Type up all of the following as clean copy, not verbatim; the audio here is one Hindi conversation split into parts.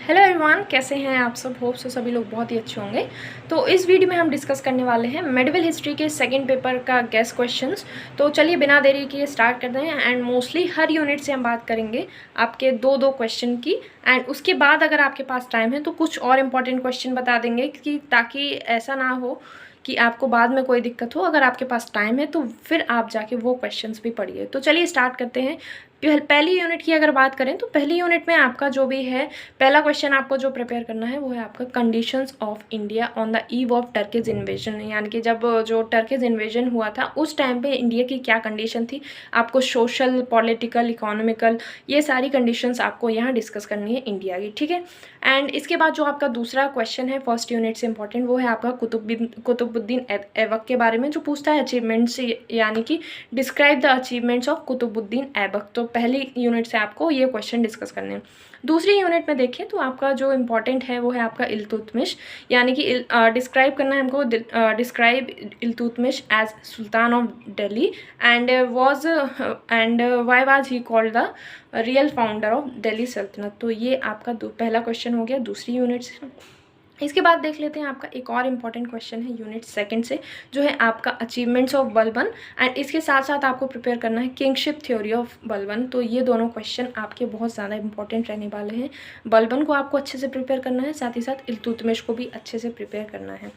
हेलो एवरीवन, कैसे हैं आप सब। होप सो सभी लोग बहुत ही अच्छे होंगे। तो इस वीडियो में हम डिस्कस करने वाले हैं मेडिवल हिस्ट्री के सेकंड पेपर का गेस क्वेश्चंस। तो चलिए बिना देरी किए स्टार्ट करते हैं। एंड मोस्टली हर यूनिट से हम बात करेंगे आपके दो क्वेश्चन की। एंड उसके बाद अगर आपके पास टाइम है तो कुछ और इम्पॉर्टेंट क्वेश्चन बता देंगे कि ताकि ऐसा ना हो कि आपको बाद में कोई दिक्कत हो। अगर आपके पास टाइम है तो फिर आप जाके वो क्वेश्चंस भी पढ़िए। तो चलिए स्टार्ट करते हैं। पहली यूनिट की अगर बात करें तो पहली यूनिट में आपका जो भी है, पहला क्वेश्चन आपको जो प्रिपेयर करना है वो है आपका conditions of India on the eve of Turkish invasion. यानी कि जब जो टर्किज इन्वेजन हुआ था उस टाइम पे इंडिया की क्या कंडीशन थी, आपको सोशल, पॉलिटिकल, इकोनॉमिकल, ये सारी कंडीशंस आपको यहाँ डिस्कस करनी है इंडिया की, ठीक है। एंड इसके बाद जो आपका दूसरा क्वेश्चन है फर्स्ट यूनिट से इंपॉर्टेंट, वो है आपका कुतुबुद्दीन ऐबक के बारे में, जो पूछता है अचीवमेंट्स, यानी कि describe the achievements of Qutbuddin Aibak. तो पहली यूनिट से आपको ये क्वेश्चन डिस्कस करने हैं। दूसरी यूनिट में देखें तो आपका जो इम्पॉर्टेंट है वो है आपका इल्तुतमिश, यानी कि डिस्क्राइब करना है हमको, describe Iltutmish as sultan of Delhi and why was he called the real founder of Delhi Saltanat. तो ये आपका पहला क्वेश्चन हो गया दूसरी यूनिट से। इसके बाद देख लेते हैं आपका एक और इम्पॉर्टेंट क्वेश्चन है यूनिट सेकंड से, जो है आपका अचीवमेंट्स ऑफ बलबन। एंड इसके साथ साथ आपको प्रिपेयर करना है किंगशिप थ्योरी ऑफ बलबन। तो ये दोनों क्वेश्चन आपके बहुत ज़्यादा इंपॉर्टेंट रहने वाले हैं। बलबन को आपको अच्छे से प्रिपेयर करना है, साथ ही साथ इल्तुतमिश को भी अच्छे से प्रिपेयर करना है।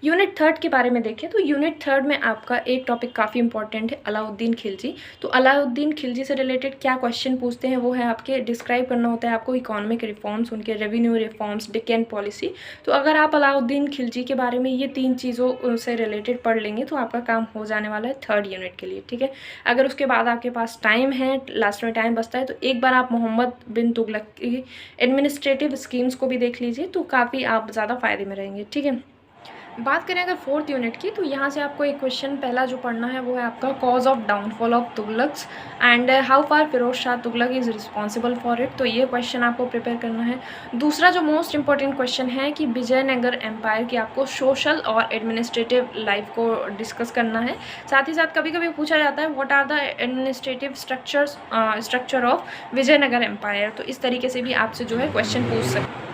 यूनिट थर्ड के बारे में देखें तो यूनिट थर्ड में आपका एक टॉपिक काफ़ी इंपॉर्टेंट है, अलाउद्दीन खिलजी। तो अलाउद्दीन खिलजी से रिलेटेड क्या क्वेश्चन पूछते हैं वो है आपके डिस्क्राइब करना होता है आपको इकोनॉमिक रिफॉर्म्स, उनके रेवेन्यू रिफॉर्म्स, डिक्कन पॉलिसी। तो अगर आप अलाउद्दीन खिलजी के बारे में ये तीन चीज़ों से रिलेटेड पढ़ लेंगे तो आपका काम हो जाने वाला है थर्ड यूनिट के लिए, ठीक है। अगर उसके बाद आपके पास टाइम है, लास्ट में टाइम बचता है, तो एक बार आप मोहम्मद बिन तुगलक की एडमिनिस्ट्रेटिव स्कीम्स को भी देख लीजिए, तो काफ़ी आप ज़्यादा फायदे में रहेंगे, ठीक है। बात करें अगर फोर्थ यूनिट की तो यहाँ से आपको एक क्वेश्चन पहला जो पढ़ना है वो है आपका cause of downfall of Tughlaqs and how far Firoz Shah Tughlaq is responsible for it. तो ये क्वेश्चन आपको प्रिपेयर करना है। दूसरा जो मोस्ट इंपॉर्टेंट क्वेश्चन है कि विजयनगर एम्पायर की आपको सोशल और एडमिनिस्ट्रेटिव लाइफ को डिस्कस करना है। साथ ही साथ कभी कभी पूछा जाता है what are the administrative structure of Vijayanagar empire. तो इस तरीके से भी आपसे जो है क्वेश्चन पूछ सकते हैं।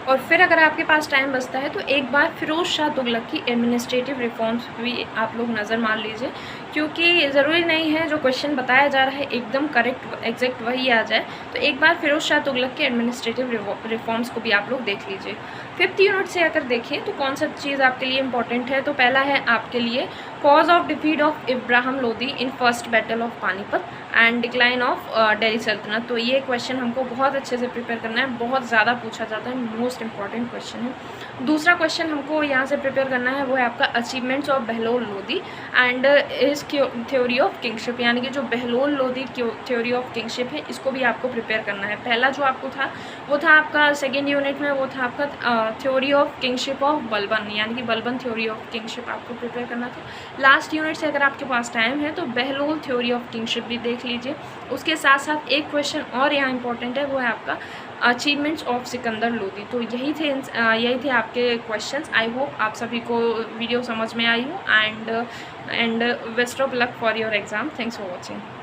और फिर अगर आपके पास टाइम बचता है तो एक बार फिरोज शाह तुगलक की एडमिनिस्ट्रेटिव रिफॉर्म्स भी आप लोग नज़र मार लीजिए, क्योंकि ज़रूरी नहीं है जो क्वेश्चन बताया जा रहा है एकदम करेक्ट एग्जैक्ट वही आ जाए। तो एक बार फिरोज शाह तुगलक के एडमिनिस्ट्रेटिव रिफॉर्म्स को भी आप लोग देख लीजिए। फिफ्थ यूनिट से अगर देखें तो कौन सा चीज़ आपके लिए इंपॉर्टेंट है, तो पहला है आपके लिए cause of defeat of Ibrahim Lodi in first battle of Panipat and decline of Delhi Saltanat. तो ये क्वेश्चन हमको बहुत अच्छे से प्रिपेयर करना है, बहुत ज़्यादा पूछा जाता है, मोस्ट इंपॉर्टेंट क्वेश्चन है। दूसरा क्वेश्चन हमको यहाँ से प्रिपेयर करना है वो है आपका achievements of Bahlol Lodi and is theory of kingship, यानी कि जो Bahlol Lodi theory of kingship है इसको भी आपको प्रिपेयर करना है। पहला जो आपको था वो था आपका सेकेंड यूनिट में, वो था आपका theory of kingship of Balban, यानी कि बलबन थ्योरी ऑफ किंगशिप आपको प्रिपेयर करना था। लास्ट यूनिट से अगर आपके पास टाइम है तो बहलोल थ्योरी ऑफ किंगशिप भी देख लीजिए। उसके साथ साथ एक क्वेश्चन और यहाँ इंपॉर्टेंट है वो है आपका अचीवमेंट्स ऑफ सिकंदर लोदी। तो यही थे आपके क्वेश्चंस। आई होप आप सभी को वीडियो समझ में आई हो and best of luck for your exam. Thanks for watching.